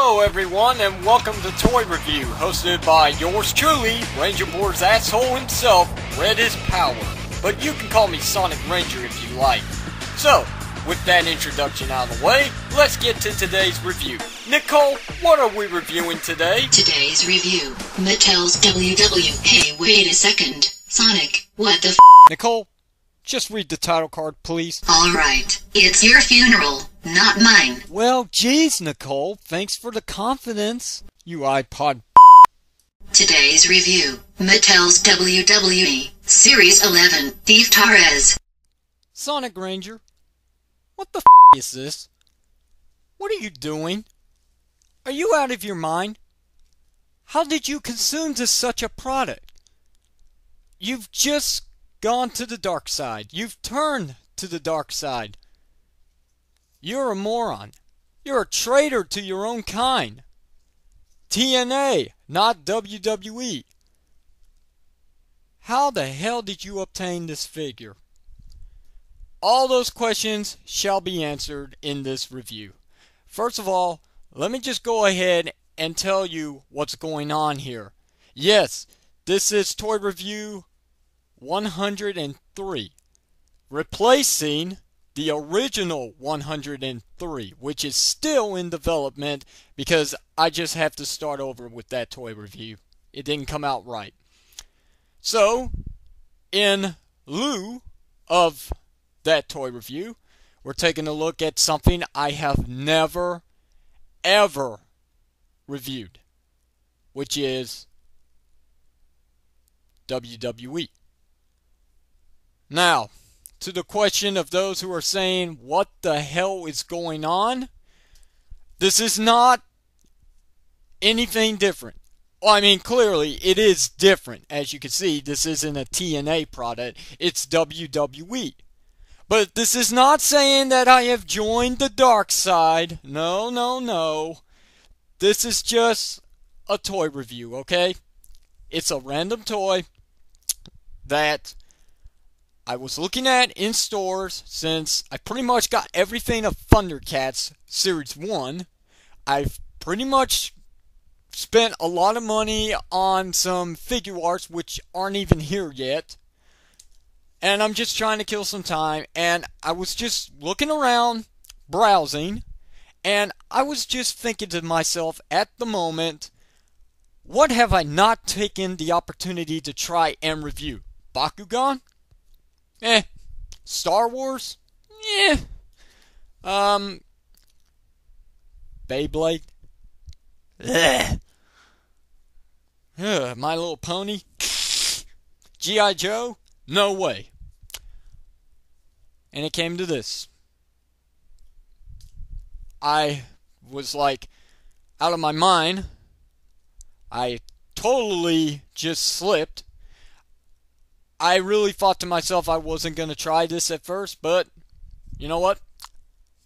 Hello everyone, and welcome to Toy Review, hosted by yours truly, Ranger Board's asshole himself, Red is Power. But you can call me Sonic Ranger if you like. So, with that introduction out of the way, let's get to today's review. Nicole, what are we reviewing today? Today's review, Mattel's WWE. Hey, wait a second. Sonic, what the f***? Nicole, just read the title card, please. Alright, it's your funeral, not mine. Well, geez, Nicole, thanks for the confidence. You iPod. Today's review, Mattel's WWE, Series 11, Thief Torres. Sonic Ranger, what the is this? What are you doing? Are you out of your mind? How did you consume to such a product? You've just gone to the dark side. You've turned to the dark side. You're a moron. You're a traitor to your own kind. TNA, not WWE. How the hell did you obtain this figure? All those questions shall be answered in this review. First of all, let me just go ahead and tell you what's going on here. Yes, this is Toy Review 103, replacing the original 103, which is still in development because I just have to start over with that toy review. It didn't come out right. So, in lieu of that toy review, we're taking a look at something I have never, ever reviewed, which is WWE. Now, to the question of those who are saying, what the hell is going on? This is not anything different. Well, I mean, clearly, it is different. As you can see, this isn't a TNA product. It's WWE. But this is not saying that I have joined the dark side. No, no, no. This is just a toy review, okay? It's a random toy that I was looking at in stores since I pretty much got everything of Thundercats Series 1. I've pretty much spent a lot of money on some figure arts which aren't even here yet. And I'm just trying to kill some time. And I was just looking around, browsing, and I was just thinking to myself at the moment, what have I not taken the opportunity to try and review? Bakugan? Star Wars? Beyblade? My Little Pony? G.I. Joe? No way. And it came to this. I was like, out of my mind. I totally just slipped. I really thought to myself I wasn't going to try this at first, but you know what?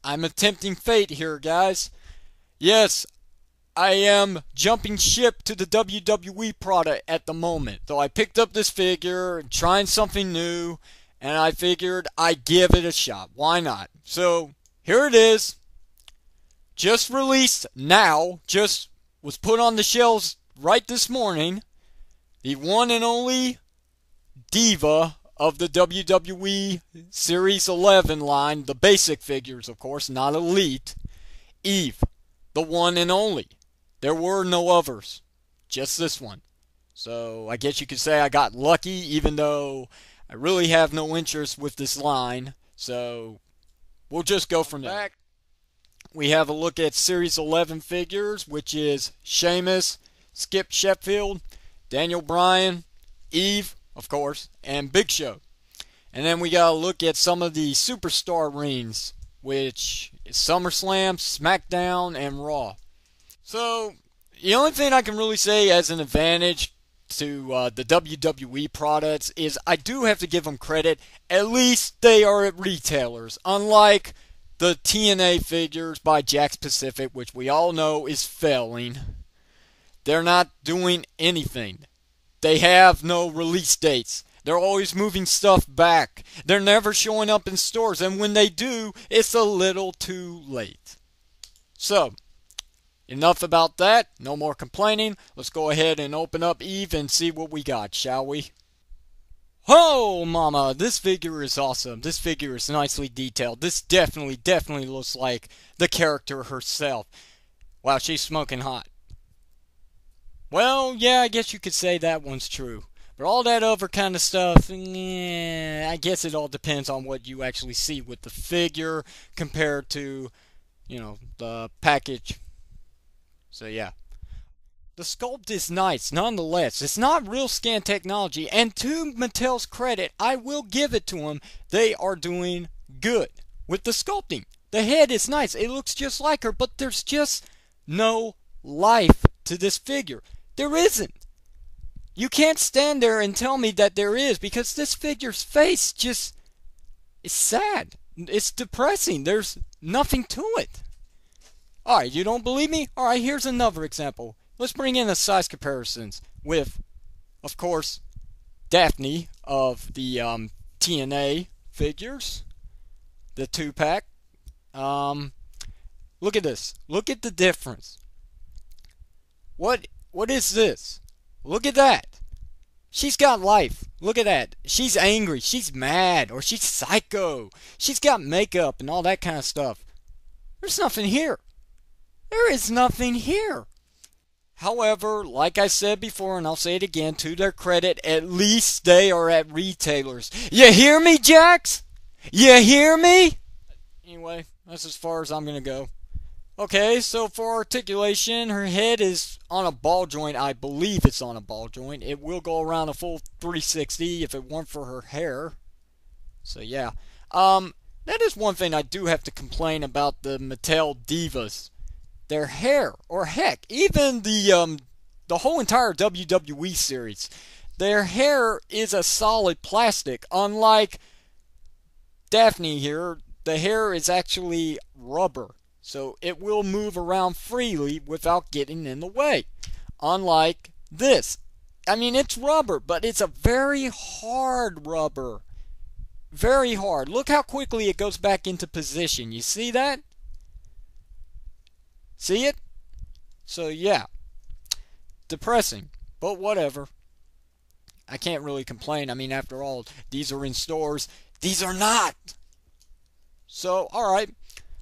I'm attempting fate here, guys. Yes, I am jumping ship to the WWE product at the moment. So I picked up this figure, trying something new, and I figured I'd give it a shot. Why not? So here it is. Just released now. Just was put on the shelves right this morning. The one and only diva of the WWE Series 11 line, the basic figures, of course, not Elite, Eve, the one and only. There were no others, just this one. So I guess you could say I got lucky, even though I really have no interest with this line. So we'll just go from there. We have a look at Series 11 figures, which is Sheamus, Skip Sheffield, Daniel Bryan, Eve, of course, and Big Show. And then we got to look at some of the Superstar rings, which is SummerSlam, SmackDown, and Raw. So, the only thing I can really say as an advantage to the WWE products is I do have to give them credit. At least they are at retailers, unlike the TNA figures by Jakks Pacific, which we all know is failing. They're not doing anything. They have no release dates. They're always moving stuff back. They're never showing up in stores. And when they do, it's a little too late. So, enough about that. No more complaining. Let's go ahead and open up Eve and see what we got, shall we? Oh, mama, this figure is awesome. This figure is nicely detailed. This definitely looks like the character herself. Wow, she's smoking hot. Well, yeah, I guess you could say that one's true. But all that other kind of stuff, I guess it all depends on what you actually see with the figure compared to, the package. So, yeah. The sculpt is nice, nonetheless. It's not real scan technology, and to Mattel's credit, I will give it to them. They are doing good with the sculpting. The head is nice. It looks just like her, but there's just no life to this figure. There isn't. You can't stand there and tell me that there is, because this figure's face just is sad. It's depressing. There's nothing to it. Alright, you don't believe me? Alright, here's another example. Let's bring in the size comparisons with, of course, Daphne of the TNA figures, the 2-pack. Look at this. Look at the difference. What is this? Look at that. She's got life. Look at that. She's angry. She's mad. Or she's psycho. She's got makeup and all that kind of stuff. There's nothing here. There is nothing here. However, like I said before, and I'll say it again, to their credit, at least they are at retailers. You hear me, Jax? You hear me? Anyway, that's as far as I'm going to go. Okay, so for articulation, her head is on a ball joint. I believe it's on a ball joint. It will go around a full 360 if it weren't for her hair. So yeah. That is one thing I do have to complain about the Mattel Divas. Their hair, or heck, even the whole entire WWE series. Their hair is a solid plastic. Unlike Daphne here, the hair is actually rubber. So it will move around freely without getting in the way. Unlike this. I mean, it's rubber, but it's a very hard rubber. Very hard. Look how quickly it goes back into position. You see that? See it? So yeah. Depressing. But whatever. I can't really complain. I mean, after all, these are in stores. These are not. So, alright.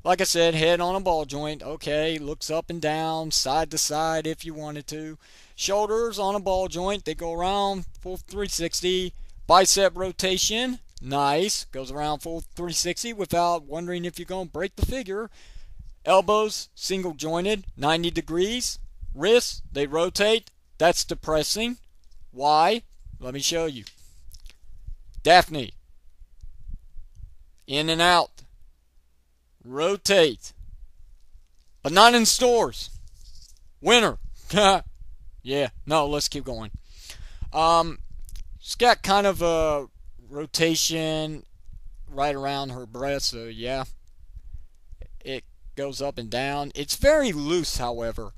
Like I said, head on a ball joint. Okay, looks up and down, side to side if you wanted to. Shoulders on a ball joint. They go around full 360. Bicep rotation. Nice. Goes around full 360 without wondering if you're going to break the figure. Elbows, single jointed, 90 degrees. Wrists, they rotate. That's depressing. Why? Let me show you. Daphne. In and out. Rotate. But not in stores. Winner. Yeah, no, let's keep going. She's got kind of a rotation right around her breast, so yeah. It goes up and down. It's very loose, however.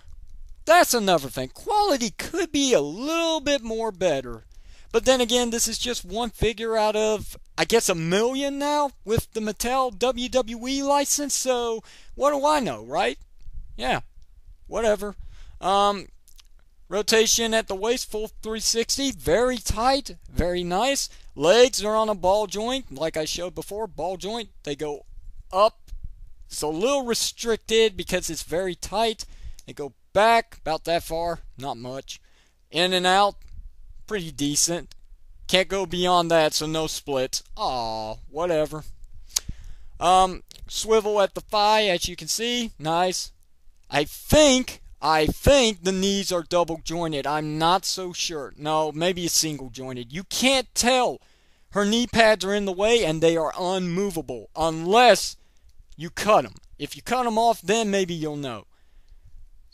That's another thing. Quality could be a little bit more better. But then again, this is just one figure out of, I guess, 1 million now with the Mattel WWE license. So, what do I know, right? Yeah, whatever. Rotation at the waist, full 360. Very tight, very nice. Legs are on a ball joint, like I showed before. Ball joint, they go up. It's a little restricted because it's very tight. They go back about that far, not much. In and out. Pretty decent. Can't go beyond that, so no splits. Aw, whatever. Swivel at the thigh, as you can see. Nice. I think the knees are double jointed. I'm not so sure. No, maybe it's single jointed. You can't tell. Her knee pads are in the way, and they are unmovable. Unless you cut them. If you cut them off, then maybe you'll know.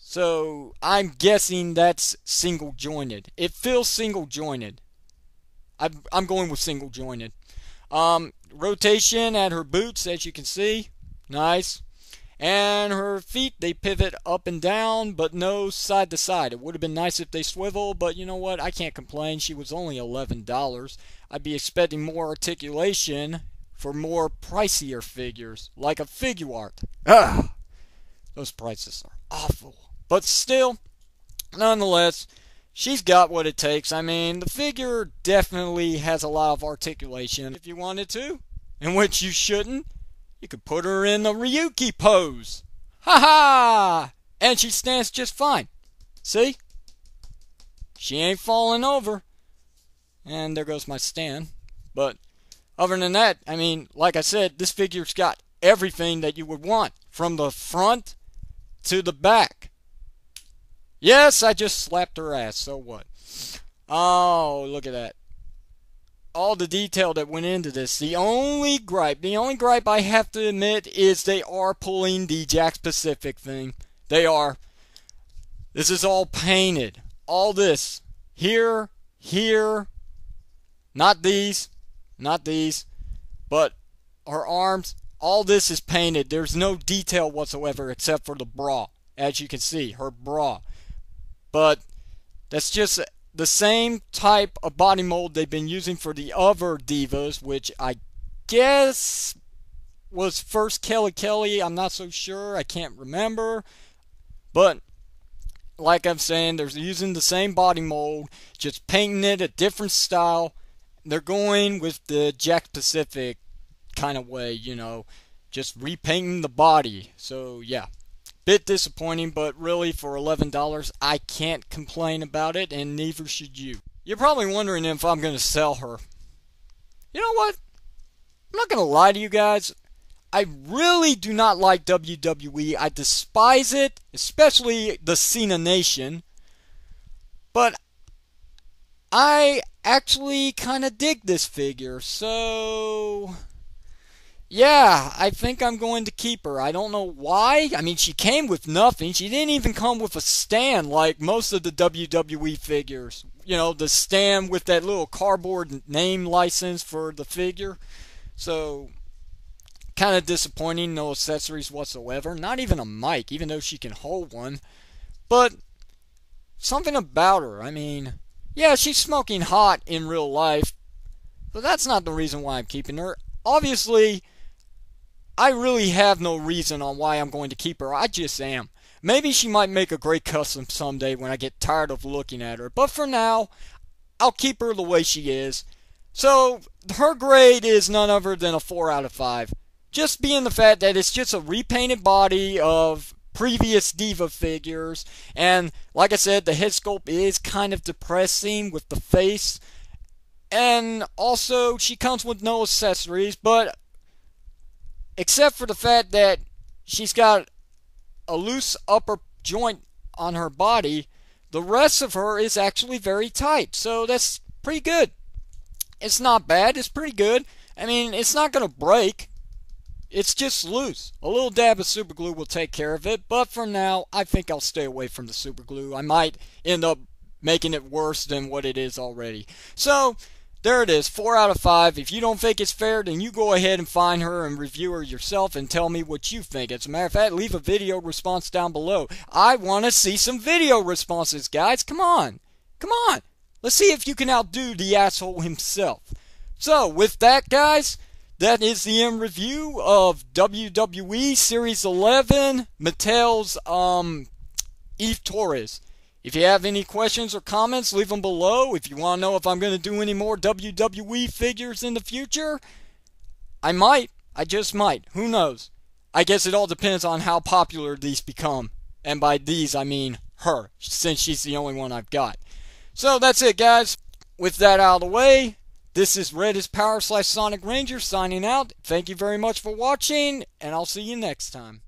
So, I'm guessing that's single jointed. It feels single jointed. I'm going with single jointed. Rotation at her boots, as you can see. Nice. And her feet, they pivot up and down, but no side to side. It would have been nice if they swivel, but you know what? I can't complain. She was only $11. I'd be expecting more articulation for more pricier figures, like a figure art. Ugh! Those prices are awful. But still, nonetheless, she's got what it takes. I mean, the figure definitely has a lot of articulation if you wanted to, in which you shouldn't. You could put her in the Ryuki pose. Ha ha! And she stands just fine. See? She ain't falling over. And there goes my stand. But other than that, I mean, like I said, this figure's got everything that you would want, from the front to the back. Yes, I just slapped her ass, so what? Oh, look at that. All the detail that went into this. The only gripe I have to admit is they are pulling the Jakks Pacific thing. They are. This is all painted. All this. Here. Not these. But her arms. All this is painted. There's no detail whatsoever except for the bra. As you can see, her bra. But that's just the same type of body mold they've been using for the other divas, which I guess was first Kelly. I'm not so sure. I can't remember. But like I'm saying, they're using the same body mold, just painting it a different style. They're going with the Jakks Pacific kind of way, you know, just repainting the body. So yeah, bit disappointing, but really for $11 I can't complain about it, and neither should you. You're probably wondering if I'm going to sell her. You know what? I'm not going to lie to you guys. I really do not like WWE. I despise it, especially the Cena Nation. But I actually kind of dig this figure, so yeah, I think I'm going to keep her. I don't know why. I mean, she came with nothing. She didn't even come with a stand like most of the WWE figures. You know, the stand with that little cardboard name license for the figure. So kind of disappointing. No accessories whatsoever. Not even a mic, even though she can hold one. But something about her. I mean, yeah, she's smoking hot in real life, but that's not the reason why I'm keeping her. Obviously, I really have no reason on why I'm going to keep her. I just am. Maybe she might make a great custom someday when I get tired of looking at her. But for now, I'll keep her the way she is. So, her grade is none other than a 4 out of 5. Just being the fact that it's just a repainted body of previous diva figures. And, like I said, the head sculpt is kind of depressing with the face. And also, she comes with no accessories, but except for the fact that she's got a loose upper joint on her body, the rest of her is actually very tight. So that's pretty good. It's not bad. It's pretty good. I mean, it's not going to break. It's just loose. A little dab of super glue will take care of it. But for now, I think I'll stay away from the super glue. I might end up making it worse than what it is already. So there it is, 4 out of 5. If you don't think it's fair, then you go ahead and find her and review her yourself and tell me what you think. As a matter of fact, leave a video response down below. I want to see some video responses, guys. Come on. Come on. Let's see if you can outdo the asshole himself. So, with that, guys, that is the end review of WWE Series 11, Mattel's Eve Torres. If you have any questions or comments, leave them below. If you want to know if I'm going to do any more WWE figures in the future, I might. I just might. Who knows? I guess it all depends on how popular these become. And by these, I mean her, since she's the only one I've got. So that's it, guys. With that out of the way, this is Red is Power / Sonic Ranger signing out. Thank you very much for watching, and I'll see you next time.